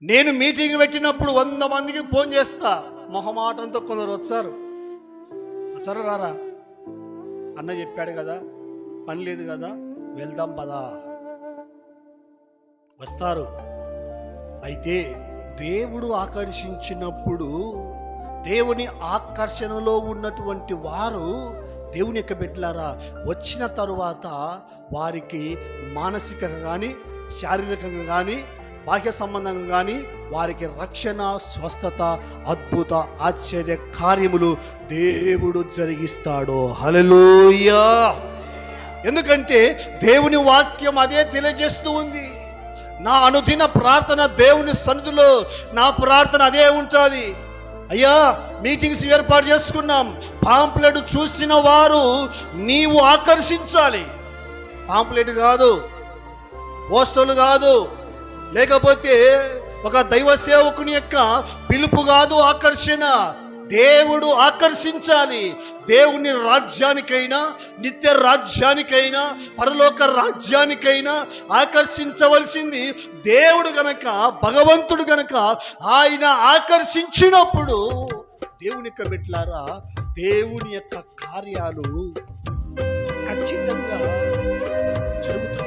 నేను మీటింగ్ పెట్టినప్పుడు 100 మందికి ఫోన్ చేస్తా. మొహమాటంతో కొందరు వచ్చారు రారా, అన్న చెప్పాడు కదా, పని లేదు కదా, వెళ్దాం పదా. వస్తారు. అయితే దేవుడు ఆకర్షించినప్పుడు, దేవుని ఆకర్షణలో ఉన్నటువంటి వారు దేవుని యొక్క బిడ్డలారా వచ్చిన తరువాత వారికి మానసికంగా కానీ, శారీరకంగా కానీ, బాహ్య సంబంధంగా కానీ వారికి రక్షణ, స్వస్థత, అద్భుత ఆశ్చర్య కార్యములు దేవుడు జరిగిస్తాడు. హల్లెలూయా. ఎందుకంటే దేవుని వాక్యం అదే తెలియజేస్తూ ఉంది. నా అనుదిన ప్రార్థన దేవుని సన్నిధిలో నా ప్రార్థన అదే ఉంటుంది. అయ్యా, మీటింగ్స్ ఏర్పాటు చేసుకున్నాం, పాంప్లెట్ చూసిన వారు నీవు ఆకర్షించాలి. పాంప్లెట్ కాదు, పోస్టర్లు కాదు, లేకపోతే ఒక దైవ సేవకుని యొక్క పిలుపు కాదు ఆకర్షణ. దేవుడు ఆకర్షించాలి. దేవుని రాజ్యానికైనా, నిత్య రాజ్యానికైనా, పరలోక రాజ్యానికైనా ఆకర్షించవలసింది దేవుడు గనక, భగవంతుడు గనక ఆయన ఆకర్షించినప్పుడు దేవుని యొక్క బిడ్డలారా దేవుని యొక్క కార్యాలు ఖచ్చితంగా జరుగుతాయి.